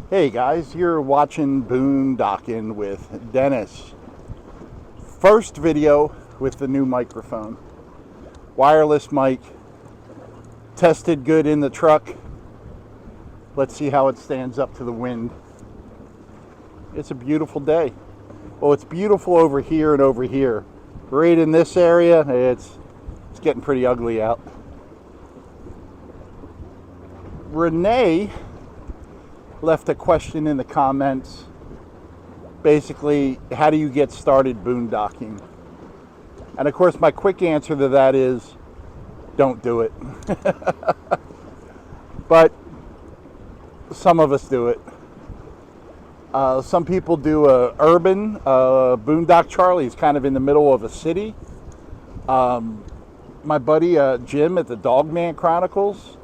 Hey guys, you're watching Boondocking with Dennis. First video with the new microphone. Wireless mic. Tested good in the truck. Let's see how it stands up to the wind. It's a beautiful day. Well, it's beautiful over here and over here. Right in this area, it's getting pretty ugly out. Renee left a question in the comments. Basically, how do you get started boondocking? And of course, my quick answer to that is don't do it. But some of us do it. Some people do a urban boondock. Charlie's kind of in the middle of a city. My buddy Jim at the Dogman Chronicles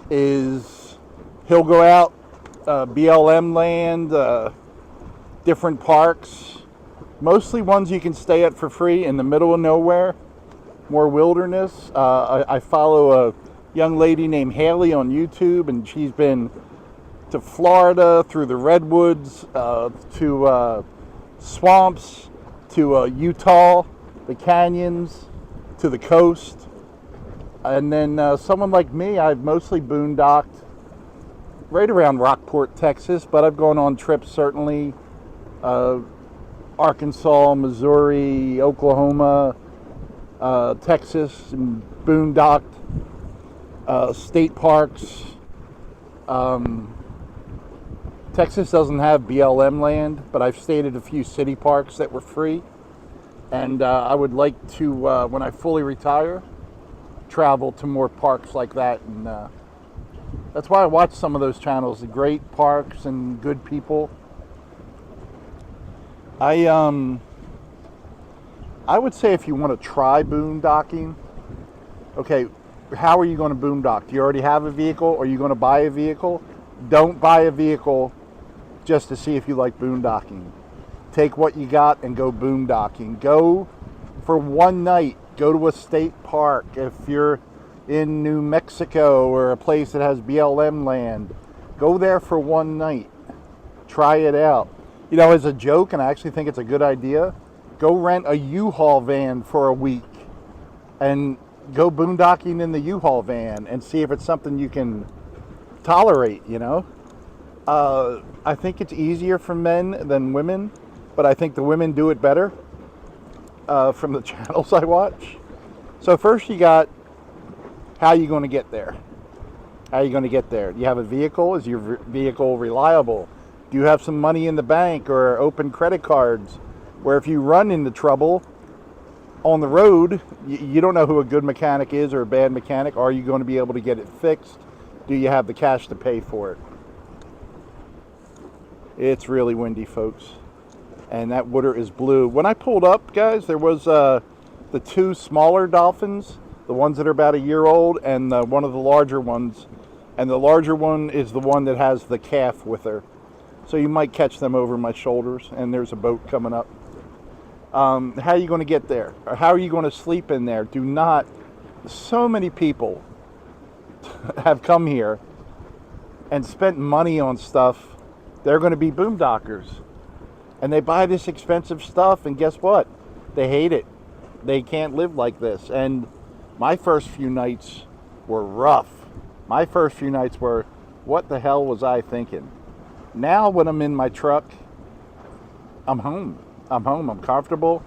he'll go out BLM land, different parks, mostly ones you can stay at for free in the middle of nowhere, more wilderness. I follow a young lady named Haley on YouTube, and she's been to Florida, through the redwoods, to swamps, to Utah, the canyons, to the coast. And then someone like me, I've mostly boondocked right around Rockport, Texas, but I've gone on trips certainly, Arkansas, Missouri, Oklahoma, Texas, and boondocked, state parks. Texas doesn't have BLM land, but I've stayed at a few city parks that were free, and I would like to, when I fully retire, travel to more parks like that. And that's why I watch some of those channels, the great parks and good people. I would say if you want to try boondocking, okay, how are you going to boondock? Do you already have a vehicle, or are you going to buy a vehicle? Don't buy a vehicle just to see if you like boondocking. Take what you got and go boondocking. Go for one night. Go to a state park. If you're in New Mexico or a place that has BLM land, go there for one night. Try it out. You know, as a joke, and I actually think it's a good idea, go rent a U-Haul van for a week and go boondocking in the U-Haul van and see if it's something you can tolerate, you know. I think it's easier for men than women, but I think the women do it better from the channels I watch. So first you got, how are you going to get there? How are you going to get there? Do you have a vehicle? Is your vehicle reliable? Do you have some money in the bank or open credit cards where if you run into trouble on the road, you don't know who a good mechanic is or a bad mechanic. Are you going to be able to get it fixed? Do you have the cash to pay for it? It's really windy, folks. And that water is blue. When I pulled up, guys, there was the two smaller dolphins, the ones that are about a year old, and one of the larger ones. And the larger one is the one that has the calf with her. So you might catch them over my shoulders, and there's a boat coming up. How are you going to get there? Or how are you going to sleep in there? Do not. So many people have come here and spent money on stuff. They're going to be boondockers. And they buy this expensive stuff, and guess what? They hate it. They can't live like this. And my first few nights were rough. My first few nights were, what the hell was I thinking? Now when I'm in my truck, I'm home. I'm comfortable.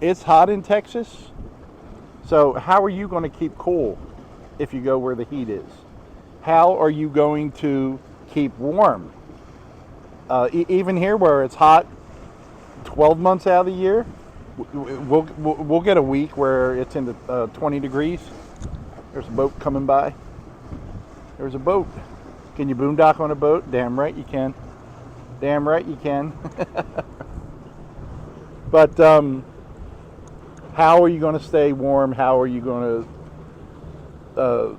It's hot in Texas. So how are you going to keep cool if you go where the heat is? How are you going to keep warm? Even here where it's hot 12 months out of the year, we'll get a week where it's in the 20 degrees. There's a boat coming by. There's a boat. Can you boondock on a boat? Damn right you can. Damn right you can. But how are you going to stay warm? How are you going to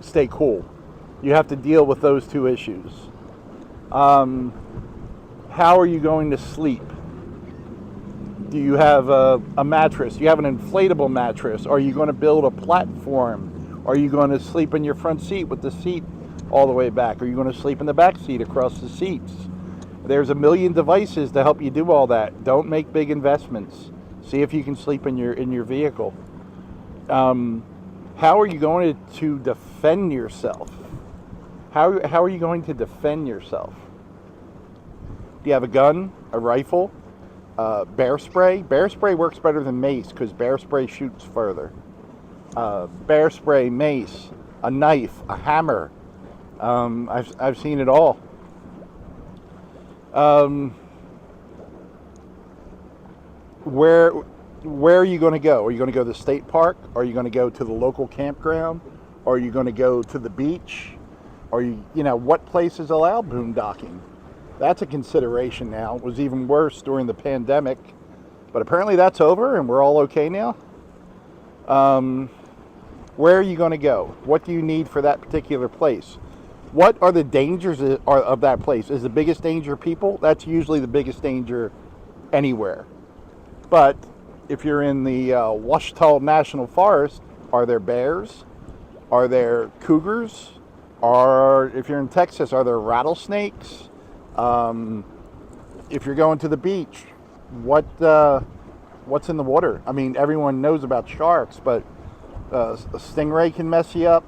stay cool? You have to deal with those two issues. How are you going to sleep? Do you have a mattress? Do you have an inflatable mattress? Are you going to build a platform? Are you going to sleep in your front seat with the seat all the way back? Are you going to sleep in the back seat across the seats? There's a million devices to help you do all that. Don't make big investments. See if you can sleep in your vehicle. How are you going to defend yourself? How are you going to defend yourself? Do you have a gun, a rifle, bear spray? Bear spray works better than mace because bear spray shoots further. Bear spray, mace, a knife, a hammer. I've seen it all. Where are you going to go? Are you going to go to the state park? Are you going to go to the local campground? Are you going to go to the beach? Are what places allow boondocking? That's a consideration now. It was even worse during the pandemic, but apparently that's over and we're all okay now. Where are you going to go? What do you need for that particular place? What are the dangers of that place? Is the biggest danger people? That's usually the biggest danger anywhere. But if you're in the Ouachita National Forest, are there bears? Are there cougars? Or if you're in Texas, are there rattlesnakes? If you're going to the beach, what's in the water? I mean, everyone knows about sharks, but a stingray can mess you up.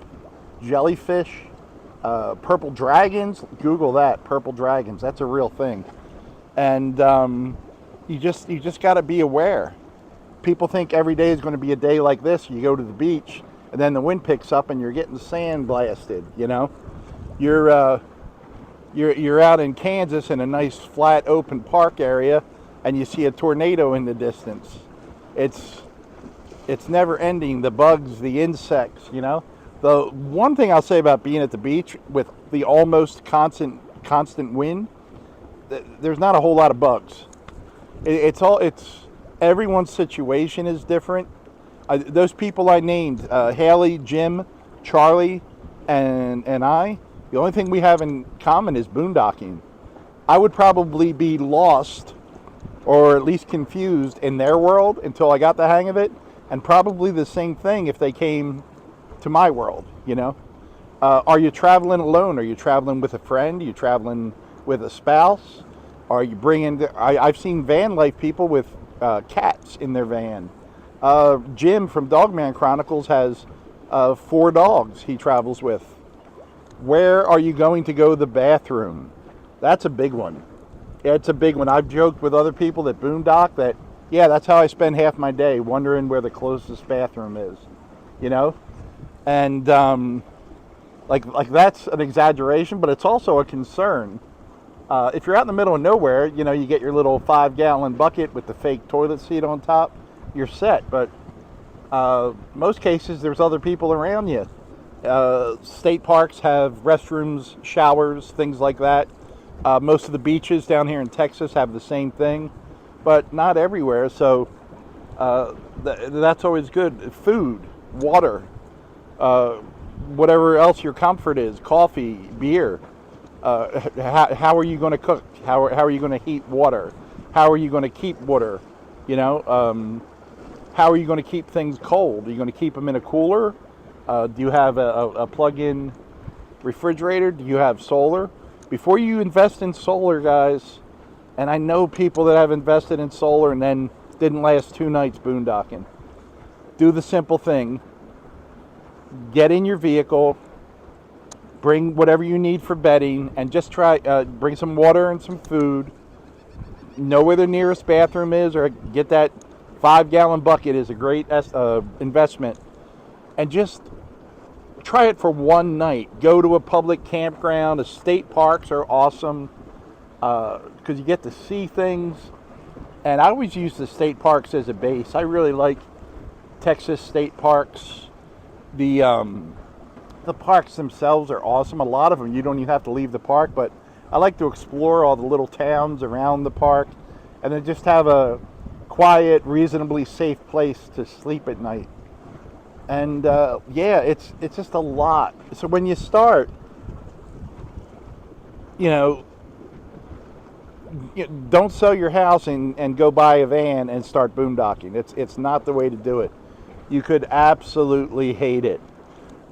Jellyfish, purple dragons. Google that, purple dragons. That's a real thing. And you just got to be aware. People think every day is going to be a day like this. You go to the beach, and then the wind picks up, and you're getting sand blasted. You're out in Kansas in a nice flat open park area, and you see a tornado in the distance. It's never ending. The bugs, the insects. The one thing I'll say about being at the beach with the almost constant wind, there's not a whole lot of bugs. It's everyone's situation is different. Those people I named, Haley, Jim, Charlie, and I, the only thing we have in common is boondocking. I would probably be lost or at least confused in their world until I got the hang of it, and probably the same thing if they came to my world. Are you traveling alone? Are you traveling with a friend? Are you traveling with a spouse? Are you bringing... I've seen van life people with cats in their van. Jim from Dogman Chronicles has 4 dogs he travels with. Where are you going to go to the bathroom? That's a big one. It's a big one. I've joked with other people that boondock that, yeah, that's how I spend half my day, wondering where the closest bathroom is. And like that's an exaggeration, but it's also a concern. If you're out in the middle of nowhere, you get your little 5-gallon bucket with the fake toilet seat on top, you're set. But most cases, there's other people around you. State parks have restrooms, showers, things like that. Most of the beaches down here in Texas have the same thing, but not everywhere. So that's always good. Food, water, whatever else your comfort is, coffee, beer. How are you going to cook? How are you going to heat water? How are you going to keep water? How are you going to keep things cold? Are you going to keep them in a cooler? Do you have a plug-in refrigerator? Do you have solar? Before you invest in solar, guys, and I know people that have invested in solar and then didn't last 2 nights boondocking, do the simple thing. Get in your vehicle, bring whatever you need for bedding, and just bring some water and some food. Know where the nearest bathroom is, or get that 5-gallon bucket is a great investment. And just try it for 1 night. Go to a public campground. The state parks are awesome because you get to see things. And I always use the state parks as a base. I really like Texas state parks. The parks themselves are awesome. A lot of them, you don't even have to leave the park, but I like to explore all the little towns around the park and then just have a quiet, reasonably safe place to sleep at night. And yeah, it's just a lot. So when you start, don't sell your house and go buy a van and start boondocking. It's not the way to do it. You could absolutely hate it.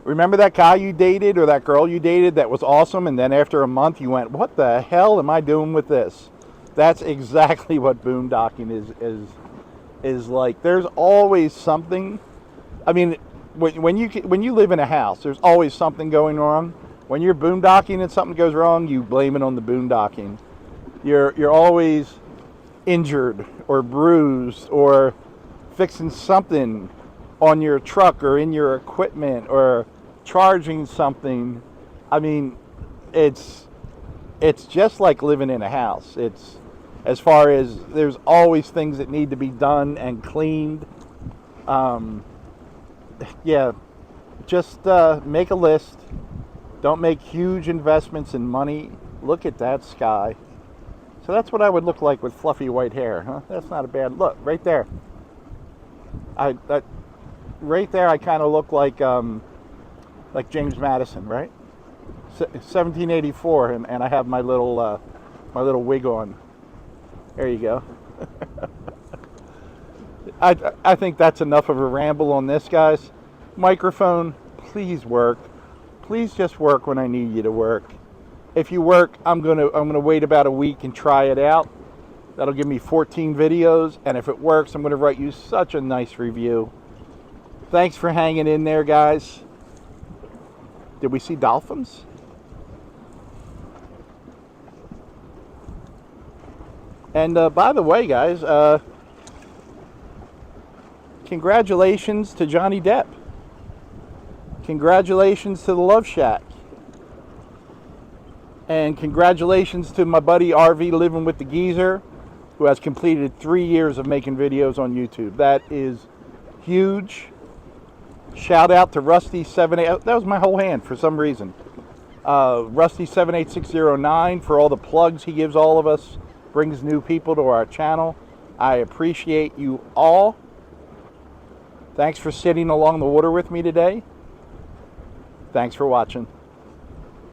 Remember that guy you dated or that girl you dated that was awesome, and then after a month you went, what the hell am I doing with this? That's exactly what boondocking is like. There's always something. I mean, when you live in a house, there's always something going wrong. When you're boondocking and something goes wrong, you blame it on the boondocking. You're always injured or bruised or fixing something on your truck or in your equipment or charging something. I mean, it's just like living in a house. It's, as far as, there's always things that need to be done and cleaned. Yeah, just make a list. Don't make huge investments in money. Look at that sky. So that's what I would look like with fluffy white hair, huh? That's not a bad look. Right there. Right there, I kind of look like James Madison, right? 1784, and I have my little wig on. There you go. I think that's enough of a ramble on this, guys. Microphone, please work. Please just work when I need you to work. If you work, I'm gonna wait about a week and try it out. That'll give me 14 videos, and if it works, I'm gonna write you such a nice review. Thanks for hanging in there, guys. Did we see dolphins? And by the way, guys, congratulations to Johnny Depp. Congratulations to the Love Shack. And congratulations to my buddy RV Living with the Geezer, who has completed 3 years of making videos on YouTube. That is huge. Shout out to Rusty78. That was my whole hand for some reason. Rusty78609 for all the plugs he gives all of us. Brings new people to our channel. I appreciate you all. Thanks for sitting along the water with me today. Thanks for watching.